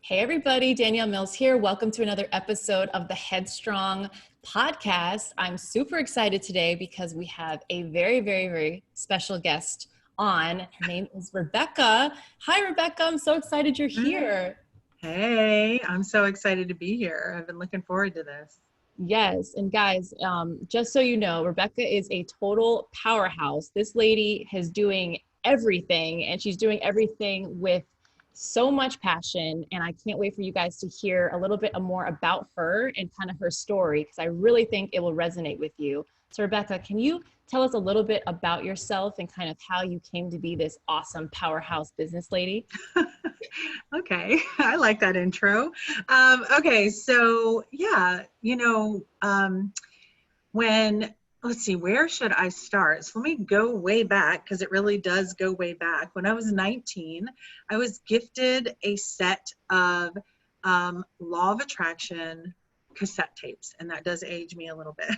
Hey everybody, Danielle Mills here. Welcome to another episode of the Headstrong podcast. I'm super excited today because we have a very special guest on. Her name is Rebecca. Hi Rebecca, I'm so excited you're here. Hey, I'm so excited to be here. I've been looking forward to this. Yes, and guys, just so you know, Rebecca is a total powerhouse. This lady is doing everything, and she's doing everything with so much passion. And I can't wait for you guys to hear a little bit more about her and kind of her story, because I really think it will resonate with you. So, Rebecca, can you tell us a little bit about yourself and kind of how you came to be this awesome powerhouse business lady? Okay, I like that intro. Okay, so yeah, when, let's see, where should I start? So let me go way back because it really does go way back. When I was 19, I was gifted a set of Law of Attraction cassette tapes, and that does age me a little bit.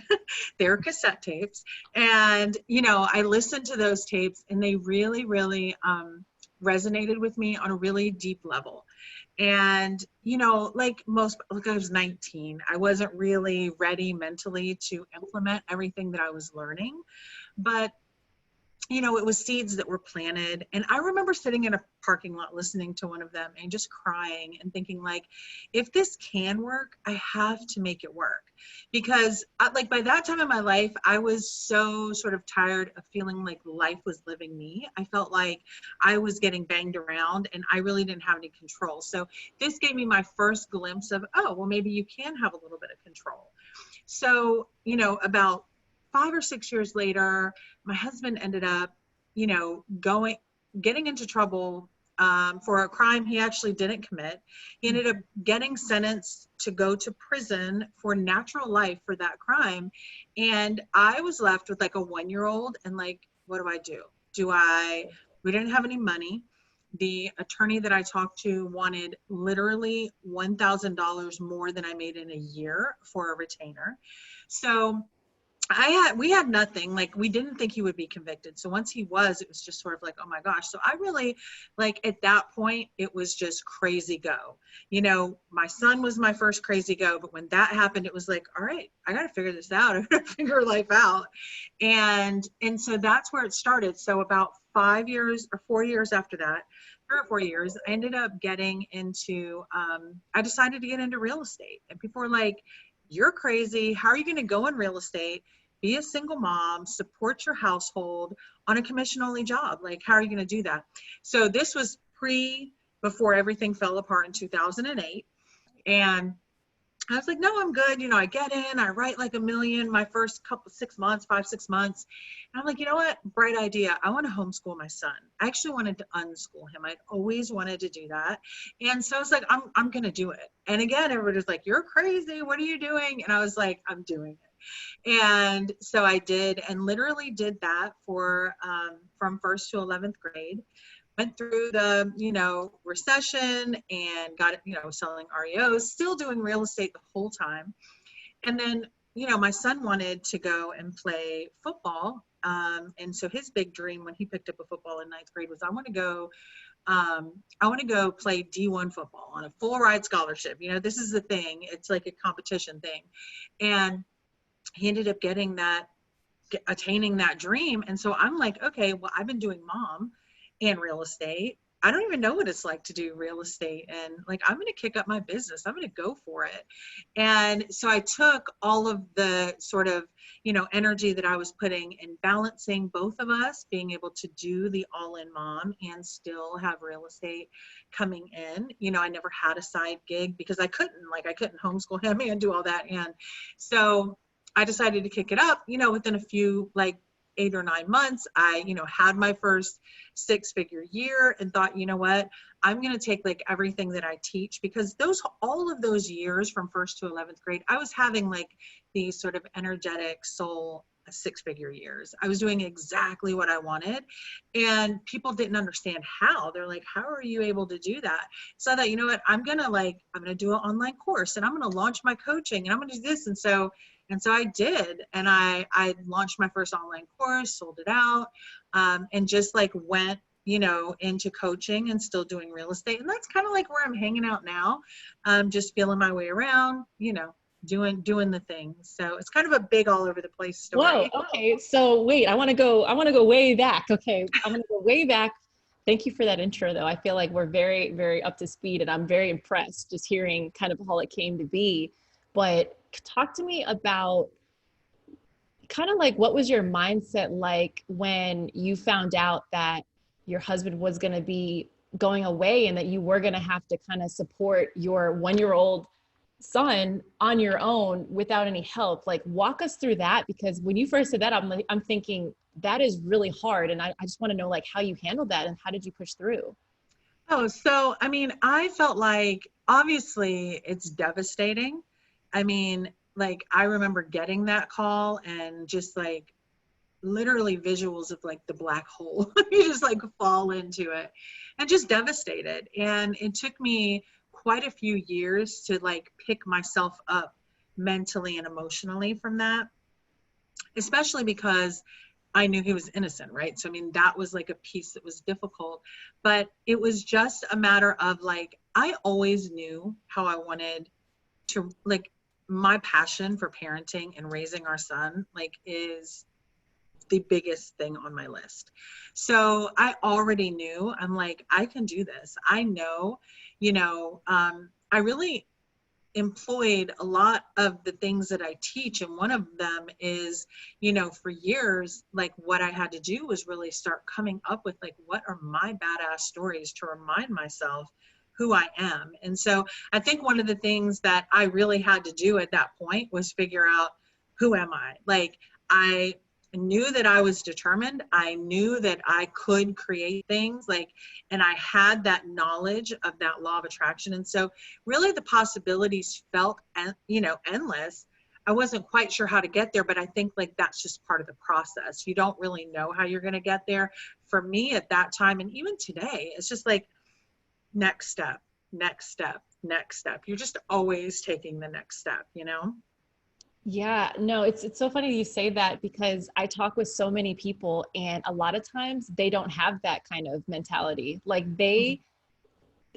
They're cassette tapes, and I listened to those tapes, and they really resonated with me on a really deep level. And like I was 19, I wasn't really ready mentally to implement everything that I was learning, but it was seeds that were planted. And I remember sitting in a parking lot listening to one of them and just crying and thinking, like, if this can work, I have to make it work. Because like by that time in my life, I was so sort of tired of feeling like life was living me. I felt like I was getting banged around and I really didn't have any control. So this gave me my first glimpse of, oh, well, maybe you can have a little bit of control. So, about 5 or 6 years later, my husband ended up, getting into trouble for a crime he actually didn't commit. He ended up getting sentenced to go to prison for natural life for that crime. And I was left with like a 1-year-old and like, what do? We didn't have any money. The attorney that I talked to wanted literally $1,000 more than I made in a year for a retainer. So we had nothing. Like, we didn't think he would be convicted. So once he was, it was just sort of like, oh my gosh. So I really, like, at that point, it was just crazy go. My son was my first crazy go, but when that happened, it was like, all right, I got to figure this out. I got to figure life out. And so that's where it started. So about 5 years or 4 years after that, 3 or 4 years, I ended up getting into, I decided to get into real estate. And people were like, you're crazy. How are you going to go in real estate, be a single mom, support your household on a commission-only job? Like, how are you going to do that? So this was before everything fell apart in 2008. And I was like, no, I'm good. I get in, I write like a million my first 5, 6 months. And I'm like, you know what? Bright idea. I want to homeschool my son. I actually wanted to unschool him. I'd always wanted to do that. And so I was like, I'm going to do it. And again, everybody was like, you're crazy. What are you doing? And I was like, I'm doing it. And so I did, and literally did that for, from 1st to 11th grade. Went through the, recession and got, selling REOs, still doing real estate the whole time. And then, my son wanted to go and play football. And so his big dream when he picked up a football in 9th grade was, I want to go play D1 football on a full ride scholarship. This is the thing. It's like a competition thing. And he ended up attaining that dream. And so I'm like, okay, well, I've been doing mom and real estate. I don't even know what it's like to do real estate. And like, I'm going to kick up my business. I'm going to go for it. And so I took all of the sort of, energy that I was putting in balancing both of us, being able to do the all-in mom and still have real estate coming in. I never had a side gig because I couldn't homeschool him and do all that. And so I decided to kick it up, within a few, like 8 or 9 months, I, had my first 6-figure year and thought, you know what, I'm going to take like everything that I teach, because all of those years from 1st to 11th grade, I was having like these sort of energetic soul 6-figure years. I was doing exactly what I wanted, and people didn't understand how. They're like, how are you able to do that? So I thought, you know what, I'm going to do an online course, and I'm going to launch my coaching, and I'm going to do this. And so I did, and I launched my first online course, sold it out, and just like went into coaching and still doing real estate. And that's kind of like where I'm hanging out now. Just feeling my way around, doing the things. So it's kind of a big all over the place Whoa. story. Okay. So wait, I want to go way back. Okay. I'm going to go way back. Thank you for that intro though. I feel like we're very, very up to speed and I'm very impressed just hearing kind of how it came to be. But talk to me about kind of like what was your mindset like when you found out that your husband was going to be going away and that you were going to have to kind of support your 1 year old son on your own without any help? Like walk us through that, because when you first said that, I'm thinking that is really hard. And I just want to know like how you handled that and how did you push through? Oh, so I mean, I felt like obviously it's devastating. I mean, like I remember getting that call and just like literally visuals of like the black hole. You just like fall into it and just devastated. And it took me quite a few years to like pick myself up mentally and emotionally from that, especially because I knew he was innocent, right? So, I mean, that was like a piece that was difficult, but it was just a matter of like, I always knew how I wanted to, like, my passion for parenting and raising our son, like, is the biggest thing on my list. So I already knew, I'm like, I can do this. I know, I really employed a lot of the things that I teach. And one of them is, for years, like what I had to do was really start coming up with like, what are my badass stories to remind myself who I am. And so I think one of the things that I really had to do at that point was figure out, who am I? Like, I knew that I was determined. I knew that I could create things, like, and I had that knowledge of that law of attraction. And so really the possibilities felt, endless. I wasn't quite sure how to get there, but I think like that's just part of the process. You don't really know how you're going to get there. For me at that time, and even today, it's just like next step, next step, next step. You're just always taking the next step. Yeah, no, it's so funny you say that because I talk with so many people and a lot of times they don't have that kind of mentality. Like they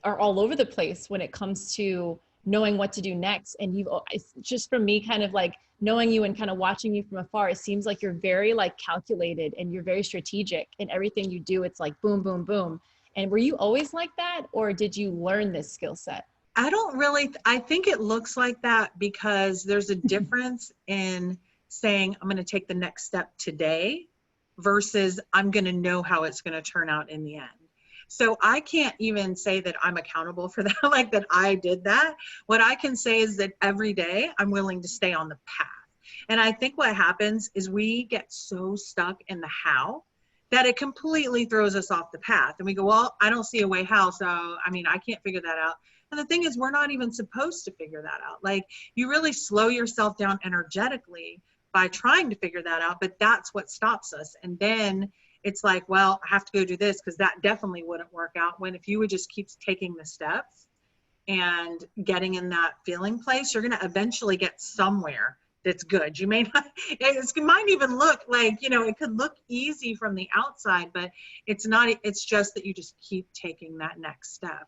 are all over the place when it comes to knowing what to do next. And it's just from me kind of like knowing you and kind of watching you from afar, it seems like you're very like calculated and you're very strategic in everything you do. It's like boom, boom, boom. And were you always like that or did you learn this skill set? I think it looks like that because there's a difference in saying, I'm going to take the next step today versus I'm going to know how it's going to turn out in the end. So I can't even say that I'm accountable for that, like that I did that. What I can say is that every day I'm willing to stay on the path. And I think what happens is we get so stuck in the how that it completely throws us off the path. And we go, well, I don't see a way how. So, I mean, I can't figure that out. And the thing is, we're not even supposed to figure that out. Like, you really slow yourself down energetically by trying to figure that out, but that's what stops us. And then it's like, well, I have to go do this because that definitely wouldn't work out. When if you would just keep taking the steps and getting in that feeling place, you're going to eventually get somewhere that's good. You may not, it might even look like, it could look easy from the outside, but it's not, it's just that you just keep taking that next step.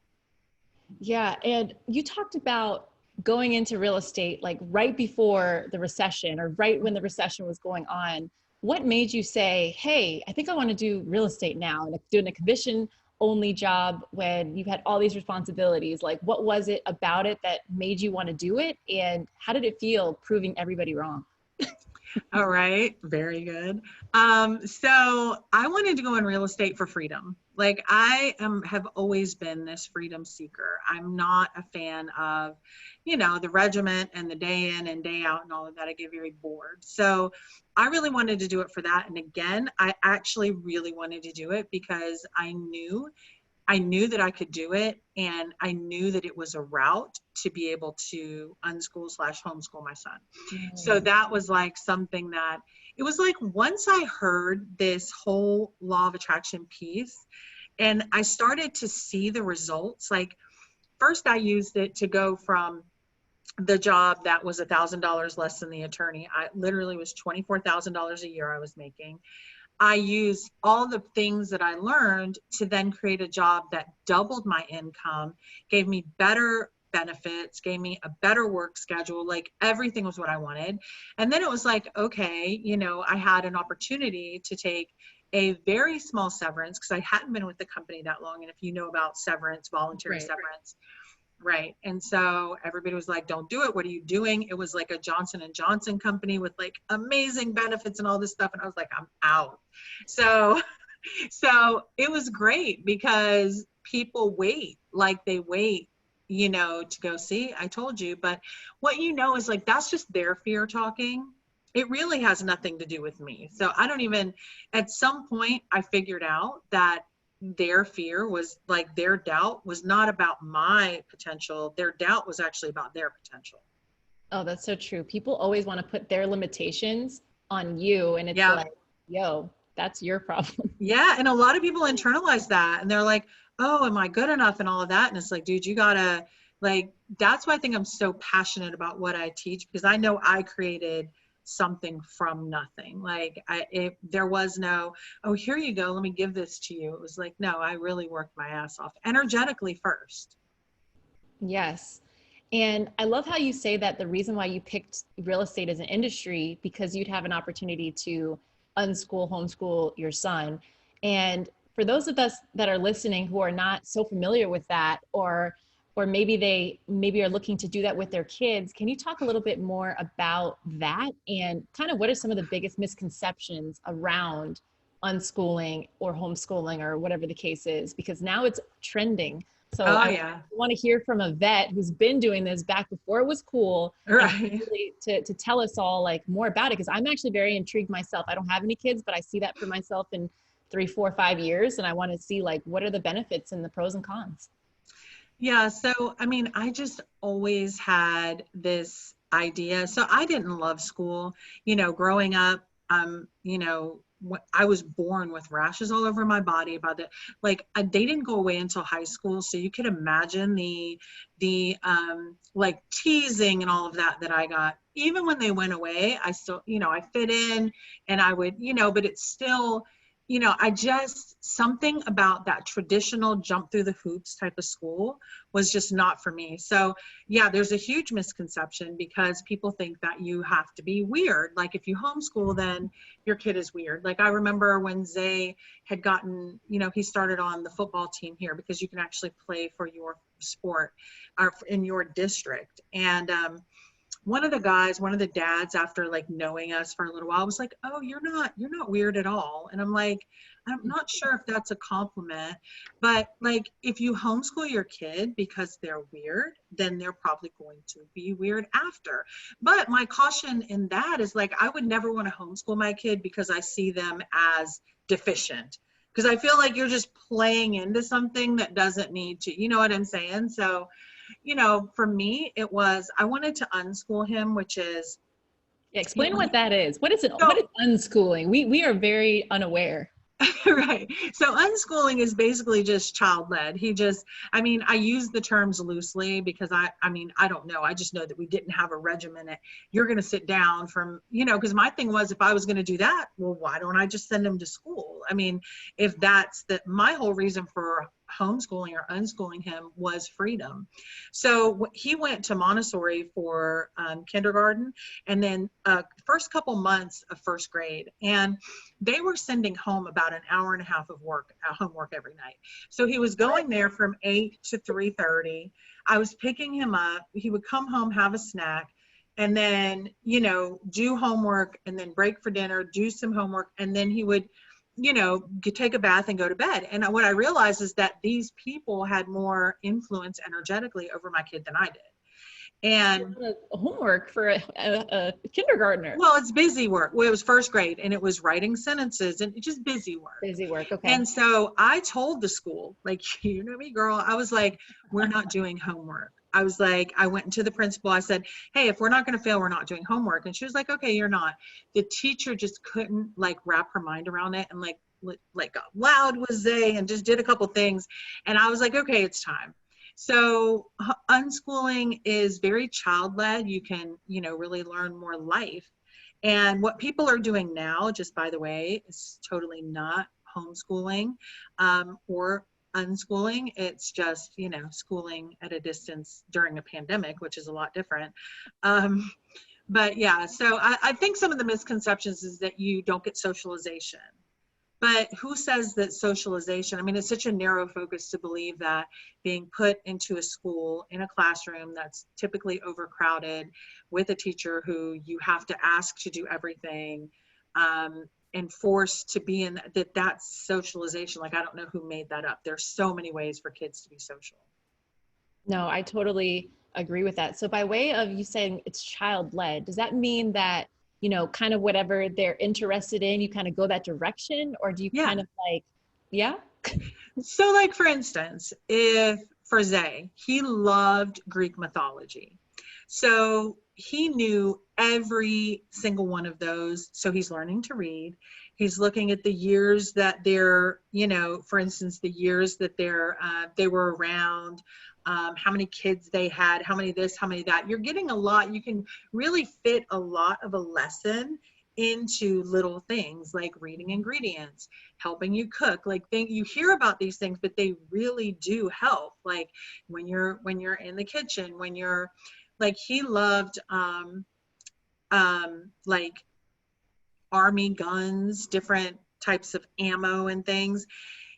Yeah. And you talked about going into real estate like right before the recession or right when the recession was going on. What made you say, hey, I think I want to do real estate now and doing a commission only job when you've had all these responsibilities? Like, what was it about it that made you want to do it? And how did it feel proving everybody wrong? All right. Very good. So I wanted to go in real estate for freedom. Like have always been this freedom seeker. I'm not a fan of, the regiment and the day in and day out and all of that. I get very bored. So I really wanted to do it for that. And again, I actually really wanted to do it because I knew that I could do it, and I knew that it was a route to be able to unschool/homeschool my son. So that was like something that it was like once I heard this whole law of attraction piece and I started to see the results, like first I used it to go from the job that was $1,000 less than the attorney. I literally was $24,000 a year I was making. I used all the things that I learned to then create a job that doubled my income, gave me better benefits, gave me a better work schedule. Like everything was what I wanted. And then it was like, okay, you know, I had an opportunity to take a very small severance because I hadn't been with the company that long. And if you know about severance, voluntary Right. severance, right. And so everybody was like, don't do it. What are you doing? It was like a Johnson and Johnson company with like amazing benefits and all this stuff. And I was like, I'm out. So, so it was great because people wait, like they wait, you know, to go see, I told you, but what you know is like, that's just their fear talking. It really has nothing to do with me. So I don't even, at some point I figured out that their fear was like their doubt was not about my potential. Their doubt was actually about their potential. Oh, that's so true. People always want to put their limitations on you. And it's Yeah. like, yo, that's your problem. Yeah. And a lot of people internalize that and they're like, oh, am I good enough and all of that? And it's like, dude, you gotta like, that's why I think I'm so passionate about what I teach because I know I created something from nothing. Like there was no, oh, here you go. Let me give this to you. It was like, no, I really worked my ass off energetically first. Yes. And I love how you say that the reason why you picked real estate as an industry because you'd have an opportunity to unschool, homeschool your son. And for those of us that are listening who are not so familiar with that, or maybe they maybe are looking to do that with their kids, can you talk a little bit more about that and kind of what are some of the biggest misconceptions around unschooling or homeschooling or whatever the case is? Because now it's trending. So Oh I yeah. want to hear from a vet who's been doing this back before it was cool and Right. really to tell us all like more about it because I'm actually very intrigued myself. I don't have any kids, but I see that for myself in 3, 4, 5 years, and I want to see like what are the benefits and the pros and cons. Yeah, so I mean, I just always had this idea. So I didn't love school, you know, growing up, you know, I was born with rashes all over my body about it. Like they didn't go away until high school, so you could imagine the like teasing and all of that that I got. Even when they went away, I still, you know, I fit in and I would, you know, but it's still you know, I just something about that traditional jump through the hoops type of school was just not for me. So, yeah, there's a huge misconception because people think that you have to be weird. Like if you homeschool, then your kid is weird. Like I remember when Zay had gotten, you know, he started on the football team here because you can actually play for your sport or in your district. And one of the guys, one of the dads, after like knowing us for a little while, was like, "Oh, you're not weird at all." And I'm like, I'm not sure if that's a compliment, but like if you homeschool your kid because they're weird, then they're probably going to be weird after. But my caution in that is like, I would never want to homeschool my kid because I see them as deficient. Because I feel like you're just playing into something that doesn't need to, you know what I'm saying? So you know, for me, it was I wanted to unschool him, which is, Yeah, you explain know, what that is. What is it? What so is unschooling? We are very unaware. right. So unschooling is basically just child led. He just, I mean, I use the terms loosely because I mean, I don't know. I just know that we didn't have a regimen. You're going to sit down from, you know, because my thing was if I was going to do that, well, why don't I just send him to school? I mean, if that's my whole reason for homeschooling or unschooling him was freedom. So he went to Montessori for kindergarten and then first couple months of first grade. And they were sending home about an hour and a half of work, homework every night. So he was going there from 8 to 3:30. I was picking him up. He would come home, have a snack, and then, you know, do homework and then break for dinner, do some homework, and then he would, you know, take a bath and go to bed. And what I realized is that these people had more influence energetically over my kid than I did. And Homework for a kindergartner. well, it's busy work. Well, it was first grade and it was writing sentences and just busy work. Busy work. Okay. And so I told the school, like, you know me, girl, I was like, we're not doing homework. I was like, I went into the principal. I said, hey, if we're not going to fail, we're not doing homework. And she was like, okay, you're not. The teacher just couldn't like wrap her mind around it and like got loud was they and just did a couple things. And I was like, okay, it's time. So unschooling is very child led. You can, you know, really learn more life. And what people are doing now, just by the way, is totally not homeschooling or unschooling. It's just, you know, schooling at a distance during a pandemic, which is a lot different. Um, but yeah, so I think some of the misconceptions is that you don't get socialization. But who says that socialization? I mean, it's such a narrow focus to believe that being put into a school in a classroom that's typically overcrowded with a teacher who you have to ask to do everything and forced to be in that, that's socialization. Like, I don't know who made that up. There's so many ways for kids to be social. No, I totally agree with that. So by way of you saying it's child led, does that mean that, you know, kind of whatever they're interested in, you kind of go that direction, or do you Yeah. kind of like, yeah? So, like, for instance, if for Zay, he loved Greek mythology. So he knew every single one of those. So he's learning to read. He's looking at the years that they're, you know, for instance, the years that they were around, how many kids they had, how many this, how many that. You're getting a lot. You can really fit a lot of a lesson into little things like reading ingredients, helping you cook. Like, you hear about these things, but they really do help. Like when you're in the kitchen, when you're like, he loved like army guns, different types of ammo and things.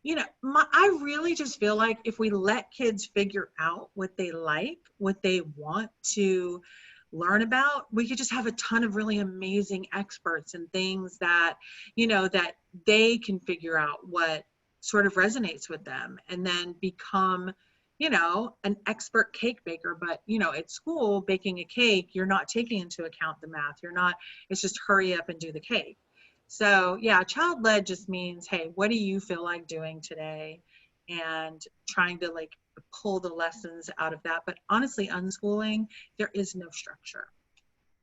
You know, I really just feel like if we let kids figure out what they like, what they want to learn about, we could just have a ton of really amazing experts and things that, you know, that they can figure out what sort of resonates with them and then become, you know, an expert cake baker. But, you know, at school, baking a cake, you're not taking into account the math. You're not, it's just hurry up and do the cake. So yeah, child led just means, hey, what do you feel like doing today? And trying to like pull the lessons out of that. But honestly, unschooling, there is no structure.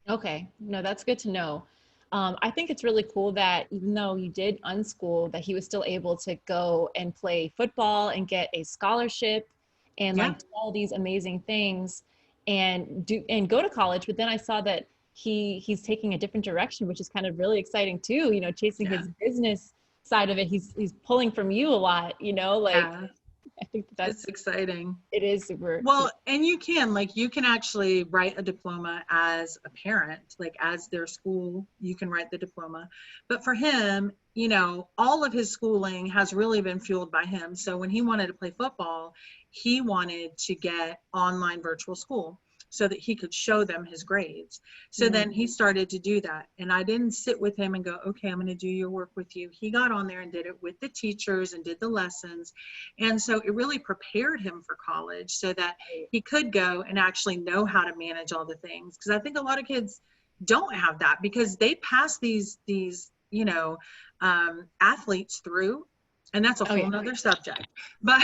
Okay, no, that's good to know. I think it's really cool that even though you did unschool, that he was still able to go and play football and get a scholarship and Yeah. like do all these amazing things and do and go to college. But then I saw that he's taking a different direction, which is kind of really exciting too. You know, chasing Yeah. his business side of it. He's pulling from you a lot. You know, like Yeah. I think It's that's exciting. it is super Well, and you can actually write a diploma as a parent, like as their school, you can write the diploma. But for him, you know, all of his schooling has really been fueled by him. So when he wanted to play football, he wanted to get online virtual school so that he could show them his grades. So Mhm. then he started to do that. And I didn't sit with him and go, okay, I'm going to do your work with you. He got on there and did it with the teachers and did the lessons. And so it really prepared him for college so that he could go and actually know how to manage all the things. Because I think a lot of kids don't have that because they pass these you know, athletes through, and that's a Oh whole yeah. nother subject. But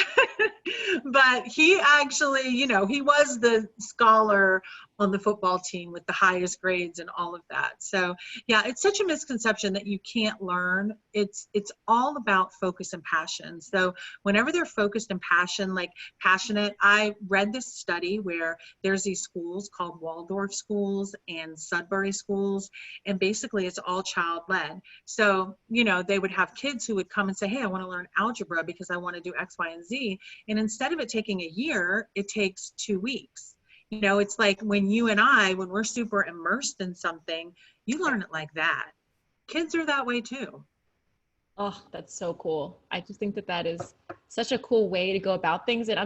but he actually, you know, he was the scholar on the football team with the highest grades and all of that. So yeah, it's such a misconception that you can't learn. It's all about focus and passion. So whenever they're focused and passionate, I read this study where there's these schools called Waldorf schools and Sudbury schools, and basically it's all child led. So, you know, they would have kids who would come and say, hey, I want to learn algebra because I want to do X, Y, and Z. And instead of it taking a year, it takes 2 weeks. You know, it's like when you and I, when we're super immersed in something, you learn it like that. Kids are that way too. Oh, that's so cool. I just think that that is such a cool way to go about things. And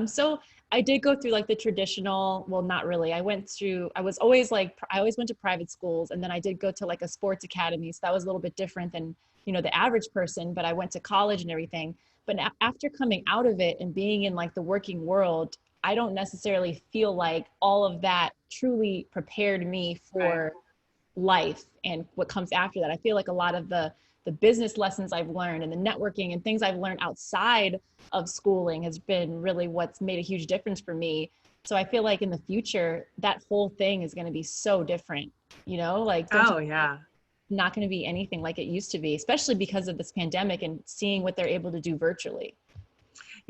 I did go through like the traditional, well, not really. I was always like, I always went to private schools and then I did go to like a sports academy. So that was a little bit different than, you know, the average person, but I went to college and everything. But after coming out of it and being in like the working world, I don't necessarily feel like all of that truly prepared me Right. for life and what comes after that. I feel like a lot of the business lessons I've learned and the networking and things I've learned outside of schooling has been really what's made a huge difference for me. So I feel like in the future, that whole thing is going to be so different, you know, like don't you Oh, yeah. not going to be anything like it used to be, especially because of this pandemic and seeing what they're able to do virtually.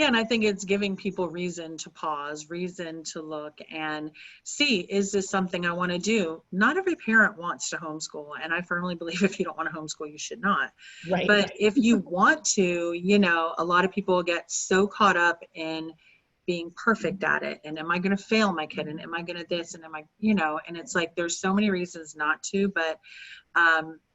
Yeah, and I think it's giving people reason to pause, reason to look and see, is this something I want to do? Not every parent wants to homeschool, and I firmly believe if you don't want to homeschool, you should not. Right. But if you want to, you know, a lot of people get so caught up in being perfect at it, and am I going to fail my kid, and am I going to this, and am I, you know, and it's like there's so many reasons not to, but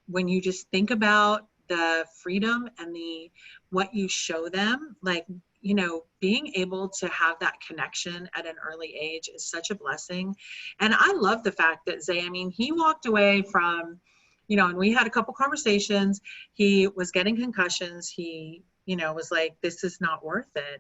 when you just think about the freedom and the what you show them, like, you know, being able to have that connection at an early age is such a blessing. And I love the fact that Zay, I mean, he walked away from, you know, and we had a couple conversations. He was getting concussions. He, you know, was like, this is not worth it.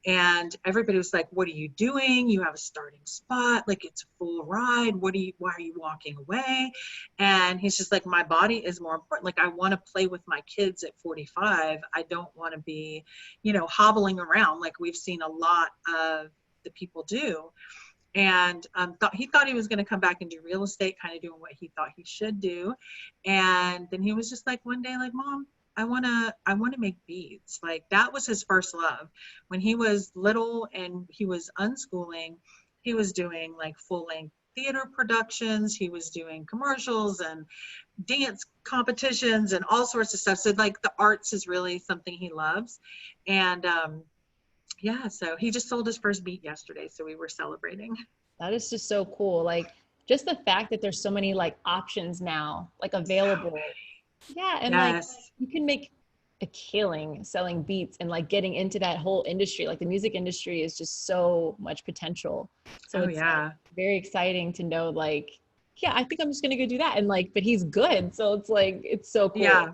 And everybody was like, what are you doing? You have a starting spot, like it's a full ride. Why are you walking away? And he's just like, my body is more important. Like, I want to play with my kids at 45. I don't want to be, you know, hobbling around like we've seen a lot of the people do. And he thought he was going to come back and do real estate, kind of doing what he thought he should do. And then he was just like one day, like, Mom, I want to make beads. Like, that was his first love. When he was little and he was unschooling, he was doing like full length theater productions. He was doing commercials and dance competitions and all sorts of stuff. So like the arts is really something he loves. And yeah, so he just sold his first beat yesterday, so we were celebrating. That is just so cool. Like just the fact that there's so many like options now, like So available. Yeah. And like yes. you can make a killing selling beats and like getting into that whole industry. Like the music industry is just so much potential. So Oh it's like yeah. very exciting to know like, yeah, I think I'm just gonna go do that. And like, but he's good. So it's like it's so cool. Yeah.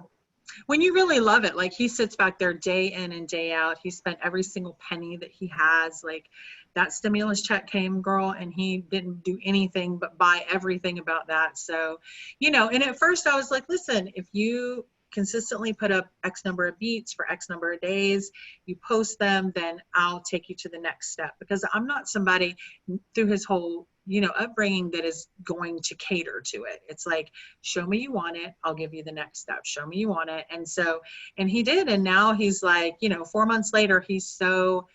When you really love it, like he sits back there day in and day out. He spent every single penny that he has. Like that stimulus check came, girl, and he didn't do anything but buy everything about that. So, you know, and at first I was like, listen, if you consistently put up X number of beats for X number of days, you post them, then I'll take you to the next step. Because I'm not somebody through his whole, you know, upbringing that is going to cater to it. It's like, show me you want it, I'll give you the next step. Show me you want it. And so, and he did. And now he's like, you know, 4 months later, he's so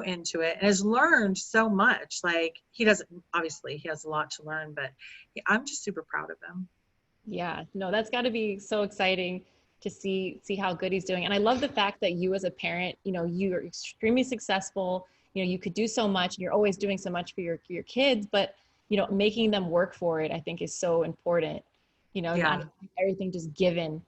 into it and has learned so much. Like he doesn't, obviously he has a lot to learn, but I'm just super proud of him. Yeah, no, that's got to be so exciting to see how good he's doing. And I love the fact that you as a parent, you know, you're extremely successful. You know, you could do so much and you're always doing so much for your kids, but you know, making them work for it, I think is so important. You know, Yeah. not everything just given.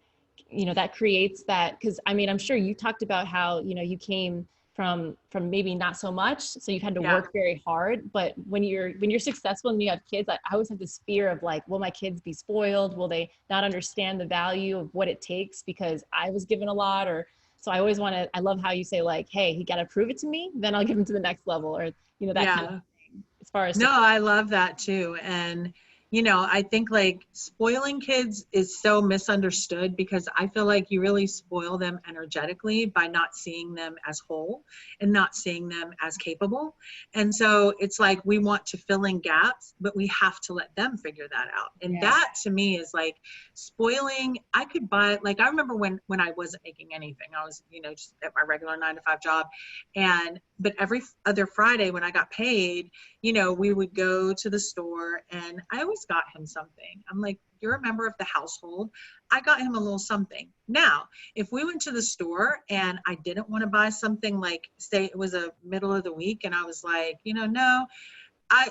You know, that creates that because I mean, I'm sure you talked about how, you know, you came from maybe not so much, so you've had to Yeah. work very hard. But when you're successful and you have kids, I always have this fear of like, will my kids be spoiled? Will they not understand the value of what it takes because I was given a lot? Or so I always want to, I love how you say like, hey, he got to prove it to me, then I'll give him to the next level, or you know, that kind of Yeah. thing as far as No, support. I love that too. And, you know, I think like spoiling kids is so misunderstood because I feel like you really spoil them energetically by not seeing them as whole and not seeing them as capable. And so it's like we want to fill in gaps, but we have to let them figure that out. And Yeah. that to me is like spoiling. I could buy, like, I remember when I wasn't making anything, I was, you know, just at my regular 9 to 5 job. And, but every other Friday when I got paid, you know, we would go to the store and I always got him something. I'm like, you're a member of the household. I got him a little something. Now, if we went to the store and I didn't want to buy something, like say it was a middle of the week and I was like, you know, no,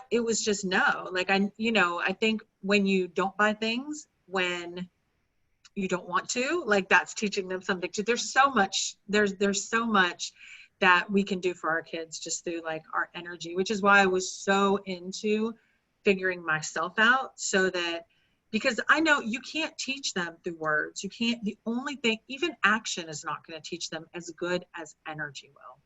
it was just no. Like you know, I think when you don't buy things when you don't want to, like that's teaching them something too. There's so much that we can do for our kids just through like our energy, which is why I was so into figuring myself out so that, because I know you can't teach them through words. You can't, the only thing, even action is not going to teach them as good as energy will.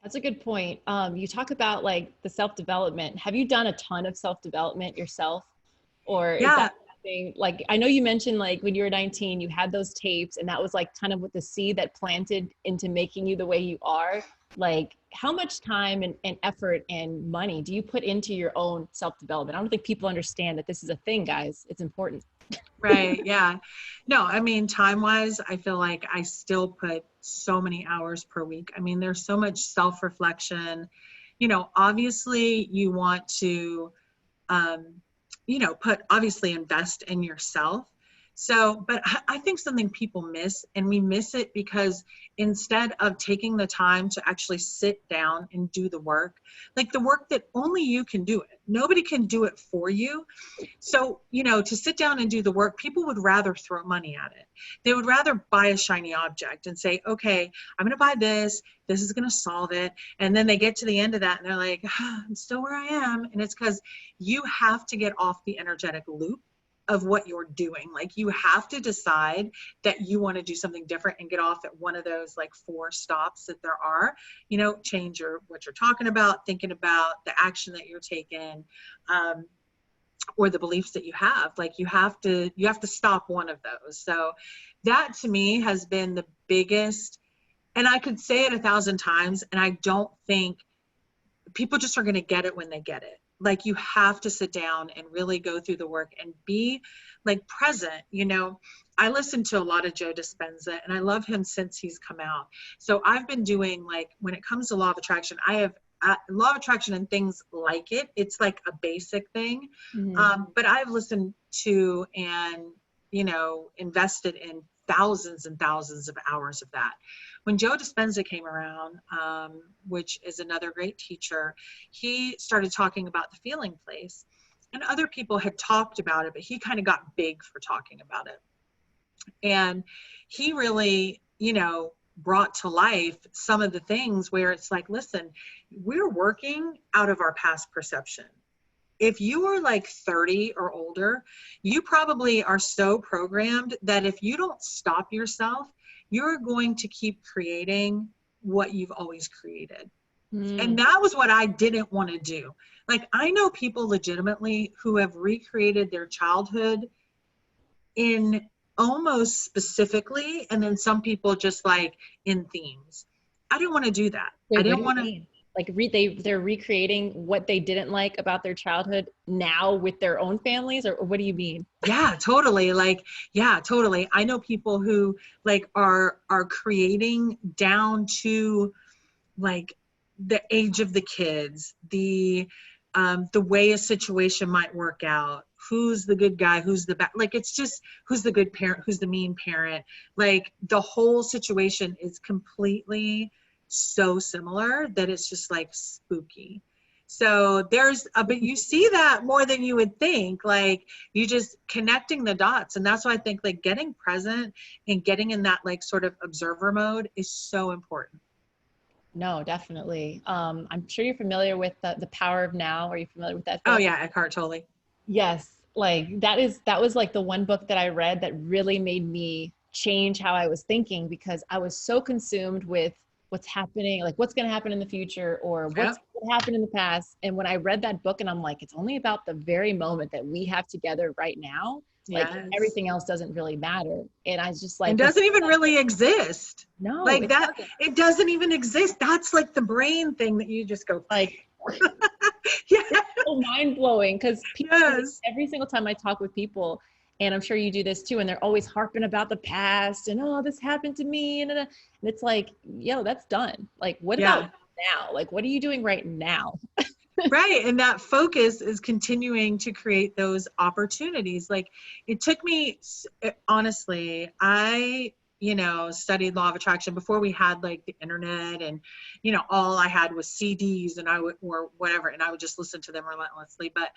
That's a good point. You talk about like the self-development. Have you done a ton of self-development yourself? Or is Yeah. that something like, I know you mentioned like when you were 19, you had those tapes and that was like kind of what the seed that planted into making you the way you are. Like how much time and effort and money do you put into your own self-development? I don't think people understand that this is a thing, guys. It's important. Right. Yeah. No, I mean, time wise, I feel like I still put so many hours per week. I mean, there's so much self-reflection. You know, obviously you want to, you know, obviously invest in yourself. So, but I think something people miss, and we miss it because instead of taking the time to actually sit down and do the work, like the work that only you can do it, nobody can do it for you. So, you know, to sit down and do the work, people would rather throw money at it. They would rather buy a shiny object and say, okay, I'm going to buy this. This is going to solve it. And then they get to the end of that and they're like, I'm still where I am. And it's because you have to get off the energetic loop of what you're doing. Like you have to decide that you want to do something different and get off at one of those like 4 stops that there are, you know, change what you're talking about, thinking about the action that you're taking, or the beliefs that you have. Like you have to stop one of those. So that to me has been the biggest, and I could say it 1,000 times, and I don't think people just are going to get it when they get it. Like you have to sit down and really go through the work and be like present. You know, I listen to a lot of Joe Dispenza and I love him since he's come out. So I've been doing, like, when it comes to law of attraction, I have law of attraction and things like it. It's like a basic thing. But I've listened to and, you know, invested in thousands and thousands of hours of that. When Joe Dispenza came around, which is another great teacher, he started talking about the feeling place. And other people had talked about it, but he kind of got big for talking about it. And he really, you know, brought to life some of the things where it's like, listen, we're working out of our past perception. If you are like 30 or older, you probably are so programmed that if you don't stop yourself, you're going to keep creating what you've always created. And that was what I didn't want to do. Like, I know people legitimately who have recreated their childhood in almost specifically, and then some people just like in themes. I didn't want to do that. Wait, I what didn't do you want to. mean? Like they're recreating what they didn't like about their childhood now with their own families, or what do you mean? Yeah, totally. Like, yeah, totally. I know people who like are creating down to like the age of the kids, the way a situation might work out, who's the good guy, who's the bad, like it's just who's the good parent, who's the mean parent. Like the whole situation is completely so similar that it's just like spooky. So but you see that more than you would think, like you just connecting the dots. And that's why I think like getting present and getting in that like sort of observer mode is so important. No, definitely. I'm sure you're familiar with the Power of Now. Are you familiar with that Oh book? yeah, Eckhart Tolle. Yes, like that was like the one book that I read that really made me change how I was thinking, because I was so consumed with what's happening, like what's going to happen in the future or Yep. what happened in the past. And when I read that book and I'm like, it's only about the very moment that we have together right now. Like Yes. everything else doesn't really matter. And I was just And like, doesn't even really exist. no, Like it that, doesn't. it doesn't even exist. That's like the brain thing that you just go, Like yeah, so mind blowing, because people, yes. every single time I talk with people, and I'm sure you do this too, and they're always harping about the past and oh, this happened to me, and it's like, yo, that's done. Like, what about Yeah. now? Like, what are you doing right now? Right. And that focus is continuing to create those opportunities. Like it took me, honestly, I, you know, studied law of attraction before we had like the internet and, you know, all I had was CDs and or whatever, and I would just listen to them relentlessly. But,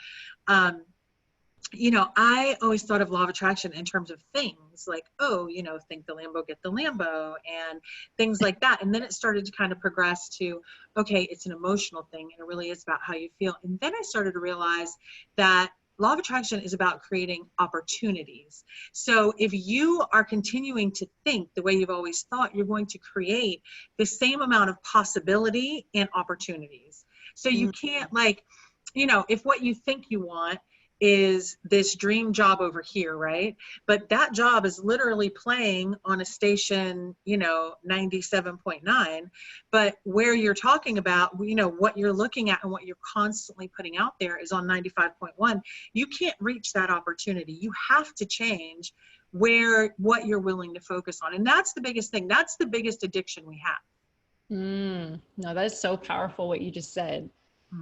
you know, I always thought of law of attraction in terms of things like, oh, you know, think the Lambo, get the Lambo, and things like that. And then it started to kind of progress to, okay, it's an emotional thing and it really is about how you feel. And then I started to realize that law of attraction is about creating opportunities. So if you are continuing to think the way you've always thought, you're going to create the same amount of possibility and opportunities. So you can't, like, you know, if what you think you want is this dream job over here, right? But that job is literally playing on a station, you know, 97.9. But where you're talking about, you know, what you're looking at and what you're constantly putting out there is on 95.1. You can't reach that opportunity. You have to change what you're willing to focus on. And that's the biggest thing. That's the biggest addiction we have. No, that is so powerful what you just said.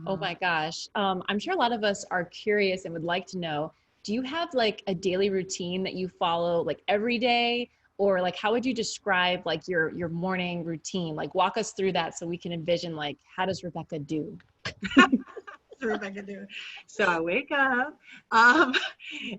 Oh Mhm. my gosh. I'm sure a lot of us are curious and would like to know, do you have like a daily routine that you follow like every day? Or like how would you describe like your morning routine? Like walk us through that so we can envision like how does Rebecca do? Rebecca do. So I wake up. Um,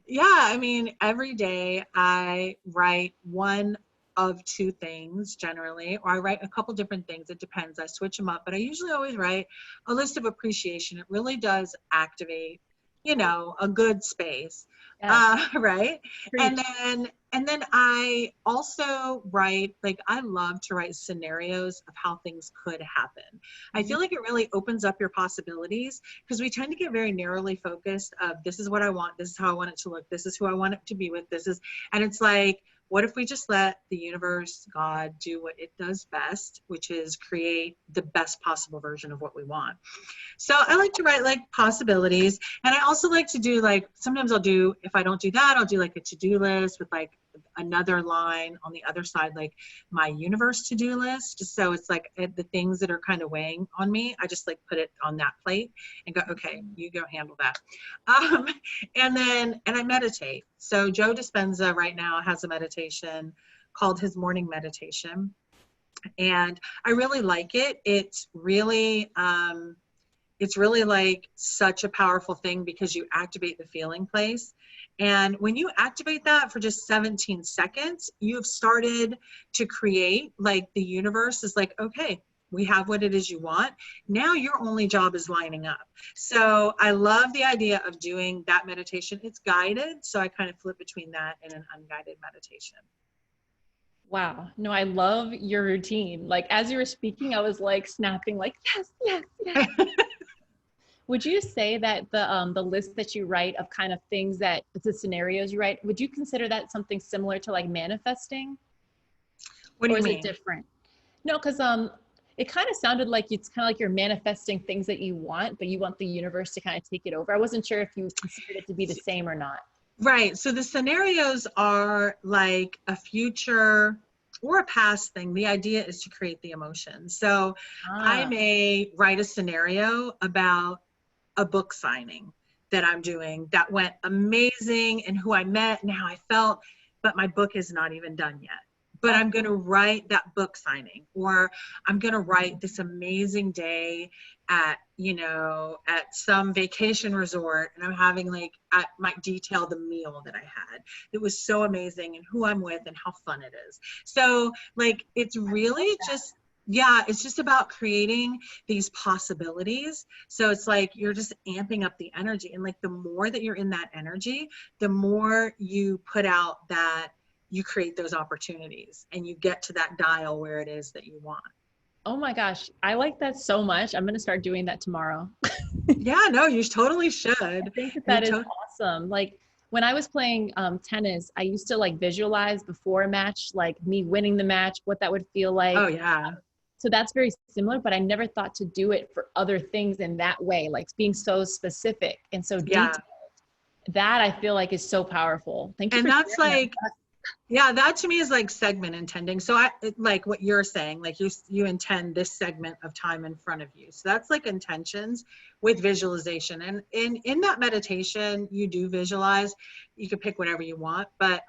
yeah, I mean, every day I write one of two things generally, or I write a couple different things. It depends. I switch them up, but I usually always write a list of appreciation. It really does activate, a good space. Yes, Right. And preach. then I also write, like, I love to write scenarios of how things could happen. I Mhm. feel like it really opens up your possibilities, because we tend to get very narrowly focused of, this is what I want, this is how I want it to look, this is who I want it to be with, and it's like, what if we just let the universe, God, do what it does best, which is create the best possible version of what we want. So I like to write like possibilities. And I also like to do, like, sometimes if I don't do that, I'll do like a to-do list with like another line on the other side, like my universe to-do list. Just so it's like the things that are kind of weighing on me, I just like put it on that plate and go, okay, you go handle that. Um, and I meditate. So Joe Dispenza right now has a meditation called his morning meditation. And I really like it. It's really like such a powerful thing, because you activate the feeling place. And when you activate that for just 17 seconds, you've started to create, like, the universe is like, okay, we have what it is you want. Now your only job is lining up. So I love the idea of doing that meditation. It's guided. So I kind of flip between that and an unguided meditation. Wow. No, I love your routine. Like as you were speaking, I was like snapping like, yes, yes, yes. Would you say that the list that you write of kind of things that the scenarios you write, would you consider that something similar to like manifesting, What do or you is it mean? different? No, because it kind of sounded like it's kind of like you're manifesting things that you want, but you want the universe to kind of take it over. I wasn't sure if you considered it to be the same or not. Right. So the scenarios are like a future or a past thing. The idea is to create the emotion. So I Ah, may write a scenario about a book signing that I'm doing that went amazing, and who I met and how I felt, but my book is not even done yet. But oh, I'm going to write that book signing, or I'm going to write this amazing day at some vacation resort, and I'm having, like, I might detail the meal that I had. It was so amazing, and who I'm with and how fun it is. So, like, it's I love really that. just, yeah, it's just about creating these possibilities. So it's like you're just amping up the energy. And like the more that you're in that energy, the more you put out that you create those opportunities and you get to that dial where it is that you want. Oh my gosh, I like that so much. I'm gonna start doing that tomorrow. Yeah, no, you totally I should. think that You that is to- awesome. Like when I was playing tennis, I used to like visualize before a match, like me winning the match, what that would feel oh like. yeah. So that's very similar, but I never thought to do it for other things in that way, like being so specific and so Yeah. detailed. That I feel like is so powerful. Thank you And for that's sharing that with like, us. yeah, that to me is like segment intending. So like what you're saying, like you intend this segment of time in front of you. So that's like intentions with visualization. And in that meditation, you do visualize. You can pick whatever you want. But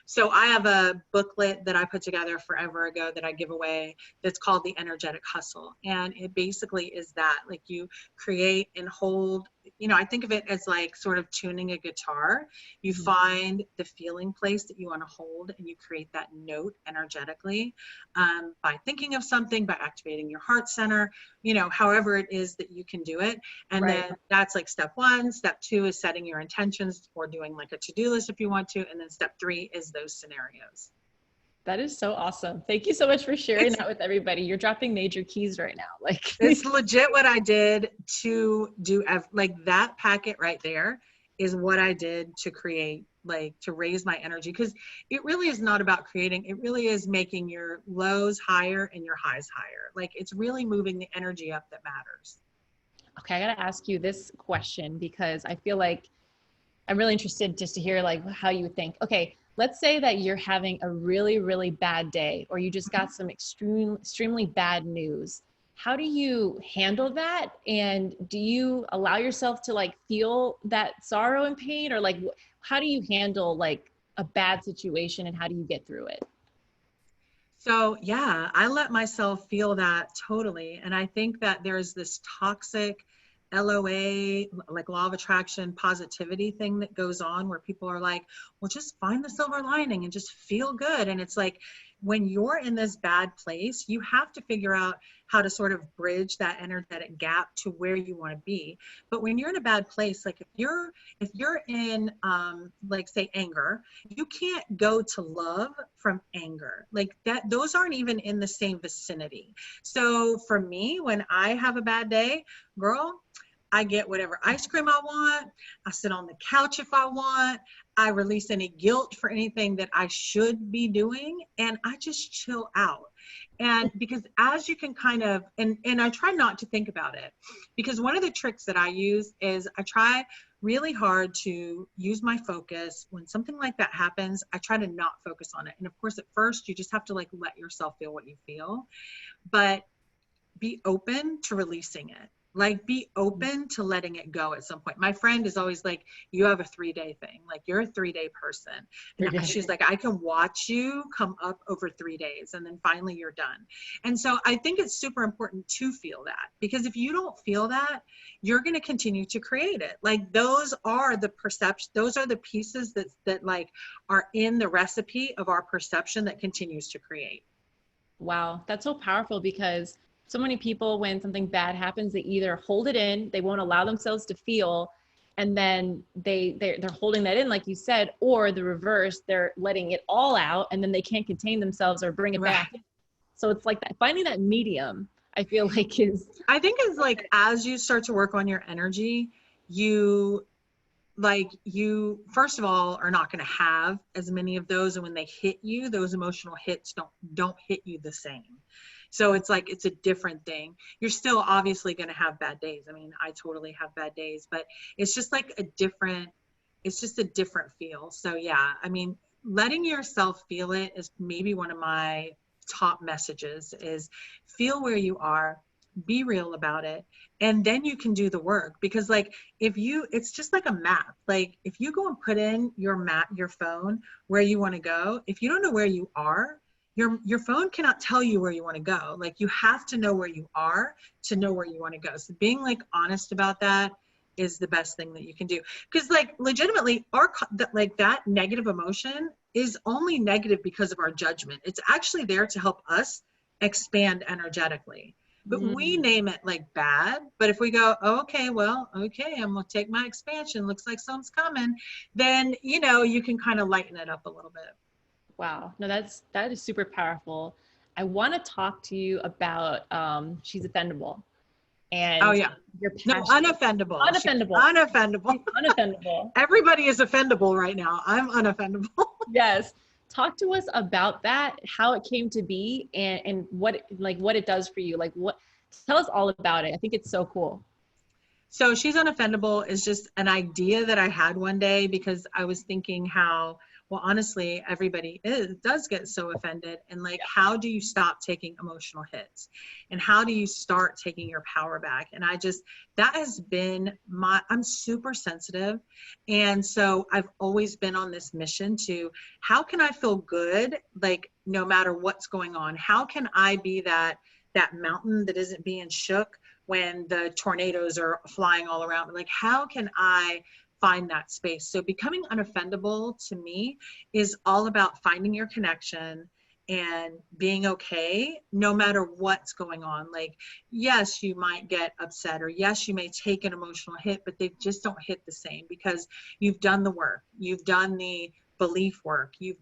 so I have a booklet that I put together forever ago that I give away that's called The Energetic Hustle. And it basically is that, like, you create and hold, I think of it as like sort of tuning a guitar. You Mhm. find the feeling place that you want to hold, and you create that note energetically, by thinking of something, by activating your heart center, however it is that you can do it. And Right. then that's like step one. Step two is setting your intentions, or doing like a to-do list if you want to. And then step three is those scenarios. That is so awesome. Thank you so much for sharing It's that with everybody. You're dropping major keys right now. Like, it's legit what I did to do, like, that packet right there is what I did to create, like, to raise my energy, because it really is not about creating. It really is making your lows higher and your highs higher. Like, it's really moving the energy up that matters. okay, I gotta ask you this question because I feel like I'm really interested just to hear like how you think. Okay, let's say that you're having a really, really bad day, or you just got some extremely bad news. How do you handle that? And do you allow yourself to like feel that sorrow and pain, or like, how do you handle like a bad situation and how do you get through it? So yeah, I let myself feel that totally. And I think that there's this toxic LOA, like law of attraction positivity thing that goes on where people are like, well, just find the silver lining and just feel good. And it's like, when you're in this bad place, you have to figure out how to sort of bridge that energetic gap to where you want to be. But when you're in a bad place, like if you're in like say anger, you can't go to love from anger. Like that, those aren't even in the same vicinity. So for me, when I have a bad day, girl, I get whatever ice cream I want. I sit on the couch if I want. I release any guilt for anything that I should be doing. And I just chill out. And because as you can kind of, and I try not to think about it, because one of the tricks that I use is I try really hard to use my focus. When something like that happens, I try to not focus on it. And of course, at first, you just have to like let yourself feel what you feel, but be open to releasing it. Like be open to letting it go at some point. My friend is always like, you have a 3-day thing. Like you're a 3-day person. And she's like, I can watch you come up over 3 days and then finally you're done. And so I think it's super important to feel that, because if you don't feel that, you're going to continue to create it. Like those are the perception, those are the pieces that like are in the recipe of our perception that continues to create. Wow, that's so powerful because so many people, when something bad happens, they either hold it in, they won't allow themselves to feel, and then they're holding that in, like you said, or the reverse, they're letting it all out, and then they can't contain themselves or bring it Right. back. So it's like that, finding that medium, I feel like is. I think it's like as you start to work on your energy, you you first of all are not going to have as many of those, and when they hit you, those emotional hits don't hit you the same. So it's like it's a different thing. You're still obviously going to have bad days. I mean, I totally have bad days, but it's just like it's just a different feel. So yeah, I mean, letting yourself feel it is maybe one of my top messages, is feel where you are, be real about it, and then you can do the work. Because like it's just like a map. Like if you go and put in your map, your phone, where you want to go, if you don't know where you are, your phone cannot tell you where you want to go. Like you have to know where you are to know where you want to go. So being like honest about that is the best thing that you can do. Because like legitimately like that negative emotion is only negative because of our judgment. It's actually there to help us expand energetically. But we name it like bad. But if we go, oh, okay, well, okay, I'm gonna take my expansion. Looks like something's coming. Then you can kind of lighten it up a little bit. Wow. No, that is super powerful. I want to talk to you about She's Offendable Oh and yeah. your No, passion. unoffendable. She's Unoffendable. unoffendable. She's unoffendable. Everybody is offendable right now. I'm unoffendable. Yes. Talk to us about that, how it came to be, and what it does for you. Like what, tell us all about it. I think it's so cool. So She's Unoffendable is just an idea that I had one day, because I was thinking how, well, honestly, everybody does get so offended. And like, how do you stop taking emotional hits? And how do you start taking your power back? And that has been I'm super sensitive. And so I've always been on this mission to, how can I feel good? Like no matter what's going on, how can I be that mountain that isn't being shook when the tornadoes are flying all around? Like, how can I find that space? So becoming unoffendable to me is all about finding your connection and being okay no matter what's going on. Like, yes, you might get upset, or yes, you may take an emotional hit, but they just don't hit the same, because you've done the work, you've done the belief work, you've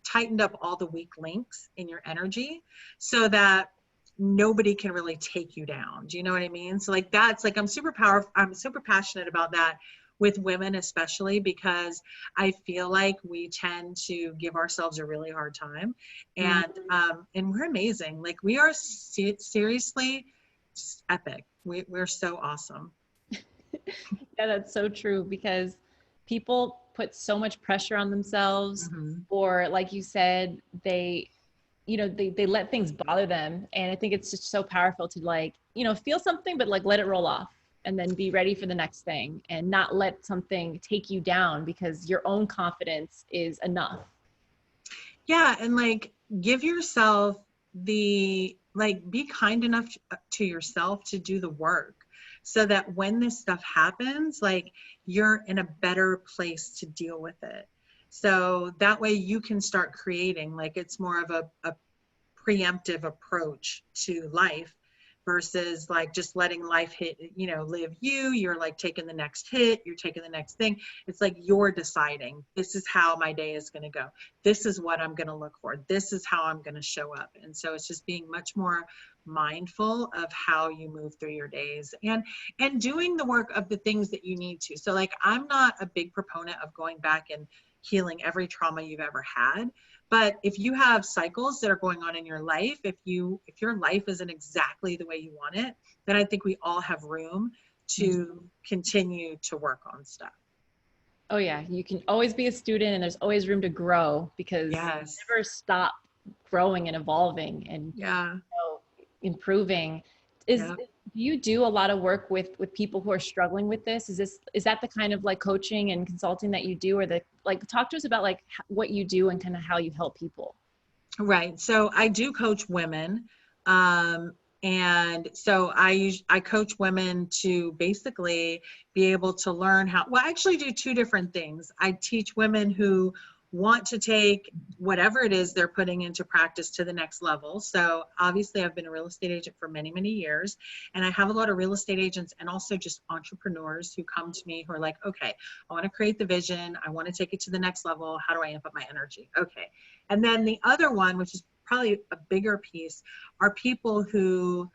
tightened up all the weak links in your energy, so that nobody can really take you down. Do you know what I mean? So like that's like, I'm super passionate about that with women, especially because I feel like we tend to give ourselves a really hard time, and we're amazing. Like we are seriously epic. We're so awesome. Yeah, that's so true because people put so much pressure on themselves, Mm-hmm. or like you said, they let things bother them. And I think it's just so powerful to like, feel something, but like let it roll off and then be ready for the next thing and not let something take you down because your own confidence is enough. Yeah. And like, give yourself be kind enough to yourself to do the work so that when this stuff happens, like you're in a better place to deal with it. So that way you can start creating, like it's more of a preemptive approach to life versus like just letting life hit, live you. You're like taking the next hit, you're taking the next thing. It's like you're deciding, this is how my day is going to go. This is what I'm going to look for. This is how I'm going to show up. And so it's just being much more mindful of how you move through your days and doing the work of the things that you need to. So like, I'm not a big proponent of going back and healing every trauma you've ever had. But if you have cycles that are going on in your life, if your life isn't exactly the way you want it, then I think we all have room to continue to work on stuff. Oh yeah, you can always be a student and there's always room to grow because you Yes. never stop growing and evolving and Yeah. improving. Is Yeah. do you do a lot of work with people who are struggling with this? Is that the kind of like coaching and consulting that you do, or the like talk to us about like what you do and kind of how you help people? Right. So I do coach women. And so I coach women to basically be able to learn well, I actually do two different things. I teach women who want to take whatever it is they're putting into practice to the next level. So obviously I've been a real estate agent for many, many years, and I have a lot of real estate agents and also just entrepreneurs who come to me who are like, okay, I want to create the vision. I want to take it to the next level. How do I amp up my energy? Okay. And then the other one, which is probably a bigger piece, are people who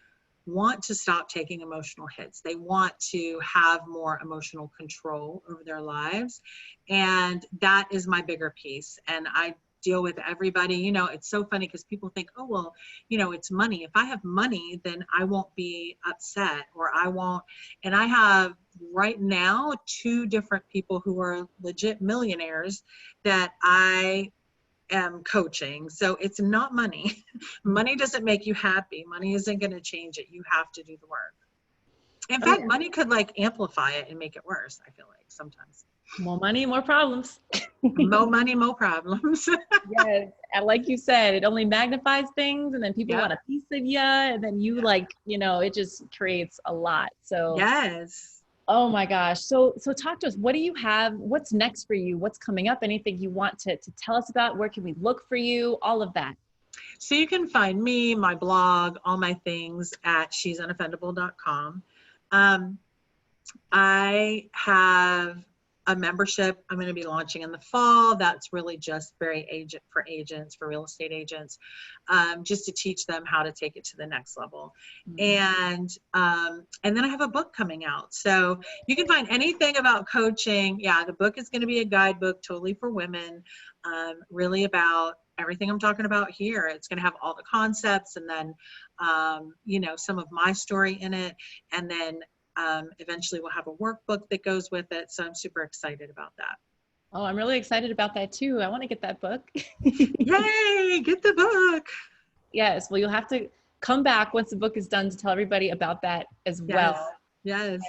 want to stop taking emotional hits. They want to have more emotional control over their lives. And that is my bigger piece. And I deal with everybody. It's so funny because people think, oh, well, it's money. If I have money, then I won't be upset or I won't. And I have right now two different people who are legit millionaires that I am coaching. So it's not money. Money doesn't make you happy. Money isn't going to change it. You have to do the work. In Oh fact, yeah, money could like amplify it and make it worse, I feel like sometimes. more money, more problems. More money, more problems. Yes, and like you said, it only magnifies things, and then people Yep. want a piece of you, and then you Yep. like, it just creates a lot. So, Yes. oh my gosh. So talk to us. What do you have? What's next for you? What's coming up? Anything you want to tell us about? Where can we look for you? All of that. So you can find me, my blog, all my things at she'sunoffendable.com. Um, I have a membership I'm going to be launching in the fall. That's really just for agents, for real estate agents, just to teach them how to take it to the next level. Mm. And then I have a book coming out. So you can find anything about coaching. Yeah, the book is going to be a guidebook totally for women, really about everything I'm talking about here. It's going to have all the concepts and then, some of my story in it. And then eventually we'll have a workbook that goes with it. So I'm super excited about that. Oh, I'm really excited about that too. I want to get that book. Yay, get the book. Yes. Well, you'll have to come back once the book is done to tell everybody about that as Yes, well. yes.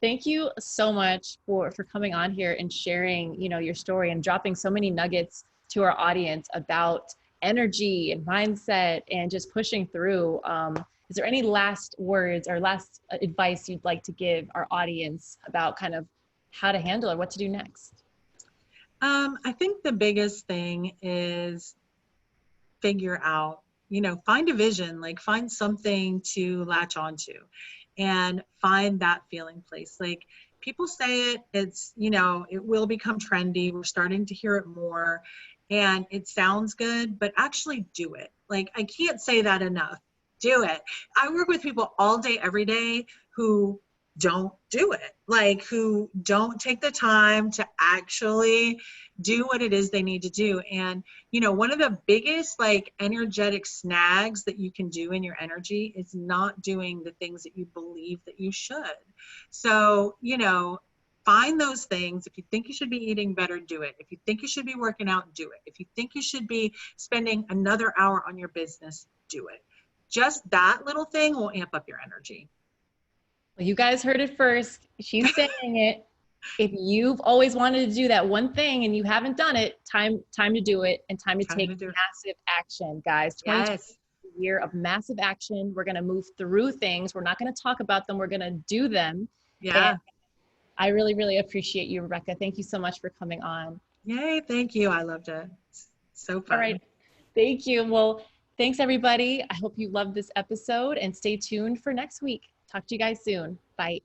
Thank you so much for coming on here and sharing, your story and dropping so many nuggets to our audience about energy and mindset and just pushing through. Is there any last words or last advice you'd like to give our audience about kind of how to handle it, what to do next? I think the biggest thing is figure out, find a vision, like find something to latch onto and find that feeling place. Like people say it will become trendy. We're starting to hear it more and it sounds good, but actually do it. Like I can't say that enough. Do it. I work with people all day, every day who don't do it, like who don't take the time to actually do what it is they need to do. And one of the biggest like energetic snags that you can do in your energy is not doing the things that you believe that you should. So find those things. If you think you should be eating better, do it. If you think you should be working out, do it. If you think you should be spending another hour on your business, do it. Just that little thing will amp up your energy. Well, you guys heard it first. She's saying it. If you've always wanted to do that one thing and you haven't done it, time to do it, and time to Time take to do it. massive action, guys. 2020 Yes. is a year of massive action. We're going to move through things. We're not going to talk about them. We're going to do them. And Yeah. I really, really appreciate you, Rebecca. Thank you so much for coming on. Yay. Thank you. I loved it. It's so All fun. right. Thank you. Well, thanks everybody. I hope you loved this episode and stay tuned for next week. Talk to you guys soon. Bye.